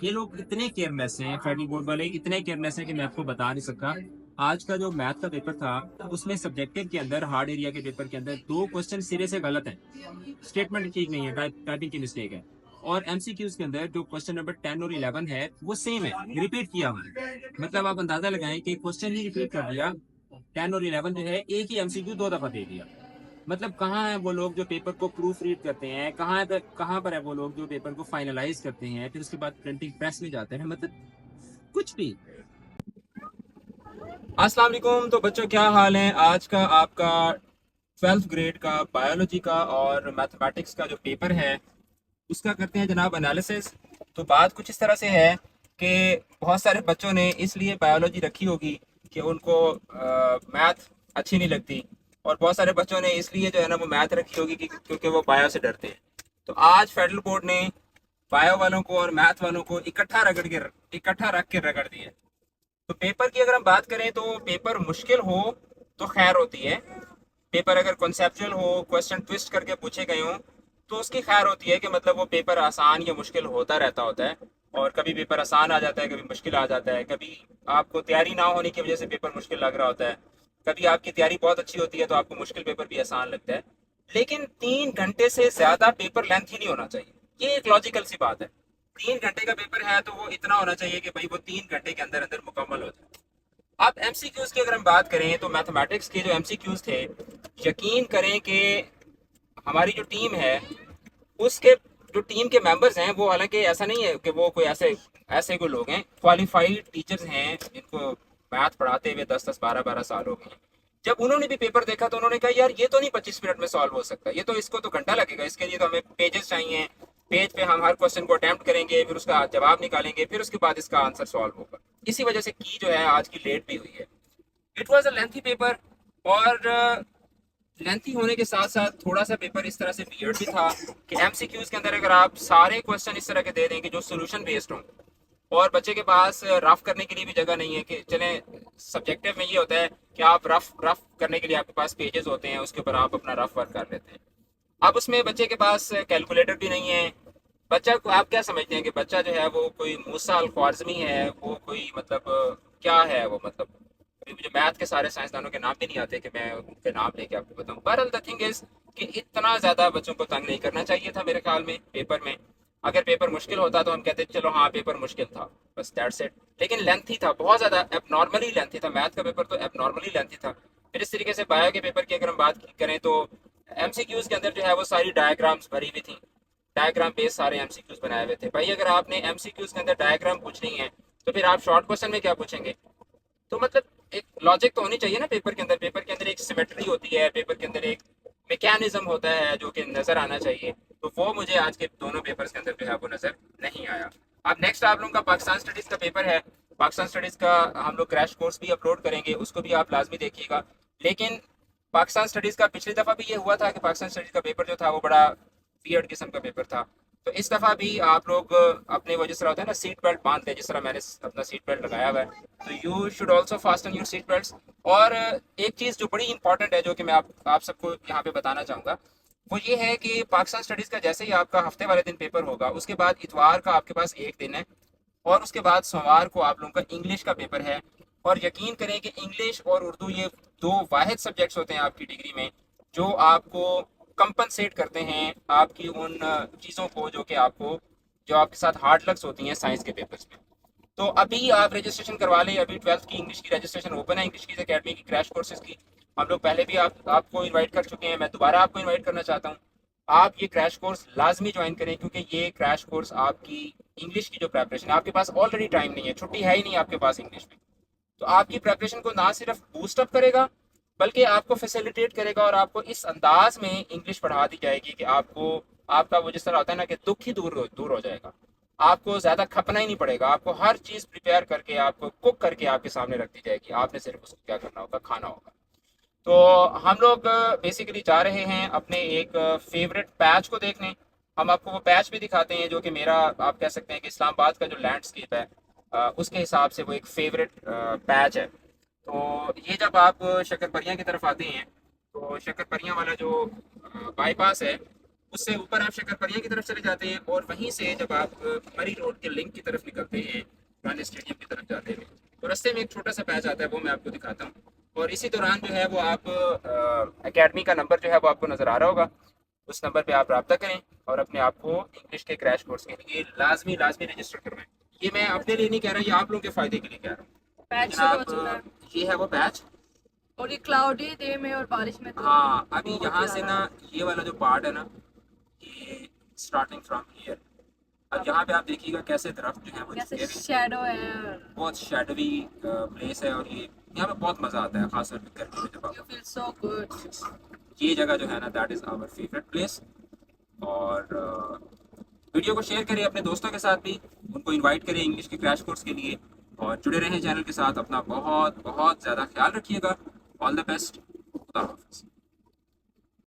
ये लोग इतने केयरलेस हैं, फेडरल बोर्ड वाले इतने केयरलेस हैं कि मैं आपको बता नहीं सकता। आज का जो मैथ का पेपर था उसमें सब्जेक्टिव के अंदर, हार्ड एरिया के पेपर के अंदर, दो क्वेश्चन सिरे से गलत हैं। स्टेटमेंट ठीक नहीं है, टाइपिंग की मिस्टेक है। और एमसीक्यूज के अंदर जो क्वेश्चन नंबर 10 और 11 है वो सेम है, रिपीट किया हुआ है। मतलब आप अंदाजा लगाएं कि क्वेश्चन ही रिपीट कर दिया। 10 और 11 जो है, एक ही एमसीक्यू दो दफा दे दिया। मतलब कहाँ है वो लोग जो पेपर को प्रूफ रीड करते हैं, कहाँ पर है वो लोग जो पेपर को फाइनलाइज करते हैं, फिर उसके बाद प्रिंटिंग प्रेस में जाते हैं, मतलब कुछ भी। अस्सलाम वालेकुम। तो बच्चों, क्या हाल है? आज का आपका 12th ग्रेड का बायोलॉजी का और मैथमेटिक्स का जो पेपर है उसका करते हैं जनाब एनालिसिस। तो बात कुछ इस तरह से है कि बहुत सारे बच्चों ने इसलिए बायोलॉजी रखी होगी कि उनको मैथ अच्छी नहीं लगती, और बहुत सारे बच्चों ने इसलिए जो है ना वो मैथ रखी होगी क्योंकि वो बायो से डरते हैं। तो आज फेडरल बोर्ड ने बायो वालों को और मैथ वालों को इकट्ठा रख के रगड़ दिया। तो पेपर की अगर हम बात करें तो पेपर मुश्किल हो तो खैर होती है। पेपर अगर कॉन्सेप्चुअल हो, क्वेश्चन ट्विस्ट करके पूछे गए हों, तो उसकी खैर होती है कि मतलब वो पेपर आसान या मुश्किल होता है। और कभी पेपर आसान आ जाता है, कभी मुश्किल आ जाता है, कभी आपको तैयारी ना होने की वजह से पेपर मुश्किल लग रहा होता है, कभी आपकी तैयारी बहुत अच्छी होती है तो आपको मुश्किल पेपर भी आसान लगता है। लेकिन 3 घंटे से ज्यादा पेपर लेंथ ही नहीं होना चाहिए। ये एक लॉजिकल सी बात है। 3 घंटे का पेपर है तो वो इतना होना चाहिए कि भाई वो 3 घंटे के अंदर अंदर मुकम्मल हो जाए। अब एमसीक्यूज की अगर हम बात करें तो मैथमेटिक्स के जो एमसीक्यूज थे, यकीन करें कि हमारी जो टीम है उसके जो टीम के मेंबर्स हैं वो, हालांकि ऐसा नहीं है कि वो कोई ऐसे ऐसे कोई लोग हैं, क्वालिफाइड टीचर्स हैं जिनको मैथ पढ़ाते हुए 10-10 12-12 साल हो गए। जब उन्होंने भी पेपर देखा तो उन्होंने कहा यार ये तो नहीं 25 मिनट में सॉल्व हो सकता, ये तो इसको तो घंटा लगेगा, इसके लिए तो हमें पेजेस चाहिए। पेज पे हम हर क्वेश्चन को अटेम्प्ट करेंगे, फिर उसका जवाब निकालेंगे, फिर उसके बाद इसका आंसर सॉल्व होगा। इसी वजह से की जो है आज की लेट भी हुई है। It was a lengthy paper. और लेंथी होने के साथ साथ थोड़ा सा पेपर इस तरह से वियर्ड भी था कि एमसीक्यूज के अंदर अगर आप सारे क्वेश्चन इस तरह के दे दें कि जो सोल्यूशन बेस्ड हों, और बच्चे के पास रफ करने के लिए भी जगह नहीं है कि चलें। सब्जेक्टिव में ये होता है कि आप रफ रफ करने के लिए आपके पास पेजेस होते हैं, उसके ऊपर आप अपना रफ वर्क कर लेते हैं। अब उसमें बच्चे के पास कैलकुलेटर भी नहीं है। बच्चा को आप क्या समझते हैं कि बच्चा जो है वो कोई मूसा अल ख्वारिज़मी है, वो कोई मतलब क्या है वो, मतलब अभी मुझे मैथ के सारे साइंसदानों के नाम भी नहीं आते कि मैं उनके नाम लेके आपको बताऊं। बहरहाल द थिंग इज कि इतना ज़्यादा बच्चों को तंग नहीं करना चाहिए था मेरे ख्याल में पेपर में। अगर पेपर मुश्किल होता तो हम कहते चलो हाँ पेपर मुश्किल था, बस दैट्स इट। लेकिन लेंथी था, बहुत ज़्यादा एबनॉर्मली लेंथी था। मैथ का पेपर तो एबनॉर्मली लेंथी था। फिर इस तरीके से बायो के पेपर की अगर हम बात करें तो एमसीक्यूज के अंदर जो है वो सारी डायग्राम्स भरी हुई थी। डायग्राम बेस सारे एमसीक्यूज बनाए हुए थे। भाई अगर आपने एमसीक्यूज के अंदर डायग्राम पूछनी है तो फिर आप शॉर्ट क्वेश्चन में क्या पूछेंगे? तो मतलब एक लॉजिक तो होनी चाहिए ना पेपर के अंदर। पेपर के अंदर एक सिमेट्री होती है, पेपर के अंदर एक मैकेनिज्म होता है जो कि नजर आना चाहिए। तो वो मुझे आज के दोनों पेपर्स के अंदर जो है वो नजर नहीं आया। अब नेक्स्ट आप लोगों का पाकिस्तान स्टडीज का पेपर है। पाकिस्तान स्टडीज का हम लोग क्रैश कोर्स भी अपलोड करेंगे, उसको भी आप लाजमी देखिएगा। लेकिन पाकिस्तान स्टडीज का पिछली दफा भी ये हुआ था कि पाकिस्तान स्टडीज का पेपर जो था वो बड़ा वियर्ड किस्म का पेपर था। तो इस दफा भी आप लोग अपने वो जिस तरह होता है ना सीट बेल्ट बांध लें, जिस तरह मैंने अपना सीट बेल्ट लगाया हुआ है, तो you should also fasten your seat belt. और एक चीज़ जो बड़ी इंपॉर्टेंट है जो कि मैं आप सबको यहाँ पे बताना चाहूँगा, वो ये है कि पाकिस्तान स्टडीज़ का जैसे ही आपका हफ्ते वाले दिन पेपर होगा उसके बाद इतवार का आपके पास एक दिन है, और उसके बाद सोमवार को आप लोगों का इंग्लिश का पेपर है। और यकीन करें कि इंग्लिश और उर्दू ये दो वाहिद सब्जेक्ट्स होते हैं आपकी डिग्री में जो आपको कंपनसेट करते हैं आपकी उन चीज़ों को जो आपके साथ हार्ड लक्स होती हैं साइंस के पेपर्स में। तो अभी आप रजिस्ट्रेशन करवा लें। अभी 12th की इंग्लिश की रजिस्ट्रेशन ओपन है, इंग्लिश की अकेडमी की क्रैश कोर्सेज की। हम लोग पहले भी आपको इनवाइट कर चुके हैं, मैं दोबारा आपको इनवाइट करना चाहता हूँ। आप ये क्रैश कोर्स लाजमी ज्वाइन करें, क्योंकि ये क्रैश कोर्स आपकी इंग्लिश की जो प्रेपरेशन है, आपके पास ऑलरेडी टाइम नहीं है, छुट्टी है ही नहीं आपके पास इंग्लिश में, तो आपकी प्रेपरेशन को ना सिर्फ बूस्ट अप करेगा बल्कि आपको फैसिलिटेट करेगा, और आपको इस अंदाज में इंग्लिश पढ़ा दी जाएगी कि आपको आपका वो जिस तरह होता है ना कि दुख ही दूर हो जाएगा। आपको ज्यादा खपना ही नहीं पड़ेगा, आपको हर चीज प्रिपेयर करके आपको कुक करके आपके सामने रख दी जाएगी, आपने सिर्फ उसको क्या करना होगा, खाना होगा। तो हम लोग बेसिकली जा रहे हैं अपने एक फेवरेट पैच को देखने। हम आपको वो पैच भी दिखाते हैं जो कि मेरा, आप कह सकते हैं कि इस्लामाबाद का जो लैंडस्केप है उसके हिसाब से वो एक फेवरेट पैच है। तो ये जब आप शक्करपरियाँ की तरफ आते हैं तो शक्करपरियाँ वाला जो बाईपास है, उससे ऊपर आप शक्करपरिया की तरफ चले जाते हैं, और वहीं से जब आप मरी रोड के लिंक की तरफ निकलते हैं, पुराने स्टेडियम की तरफ जाते हैं, तो रास्ते में एक छोटा सा पैच आता है, वो मैं आपको दिखाता हूँ। और इसी दौरान जो है वो आप एकेडमी का नंबर जो है वो आपको नज़र आ रहा होगा, उस नंबर पे आप रब्ता करें और अपने आप को इंग्लिश के क्रैश कोर्स के लिए लाजमी लाजमी रजिस्टर करवाएं। ये मैं अपने लिए नहीं कह रहा, ये आप लोगों के फ़ायदे के लिए कह रहा हूँ। पैच से तो जनाब चला है। ये है वो पैच। और ये क्लाउडी डे में और बारिश में तो हाँ, अभी बहुत यहाँ से प्यारा ना है। ये वाला जो पार्ट है ना, ये स्टार्टिंग फ्रॉम हियर, अब यहाँ पे आप देखिएगा कैसे दरख्त जो है वो कैसे झुके हुए हैं। शैडो है। बहुत शेडवी प्लेस है, और ये यहाँ पे बहुत मज़ा आता है, खासतौर पे गर्मी में जब यू आप। Feel so good. ये जगह जो है ना, that is our favourite place. और वीडियो को शेयर करें अपने दोस्तों के साथ भी, उनको इनवाइट करें इंग्लिश के क्रैश कोर्स के लिए, और जुड़े रहें चैनल के साथ। अपना बहुत बहुत ज़्यादा ख्याल रखिएगा। All the best. खुदा हाफिज़।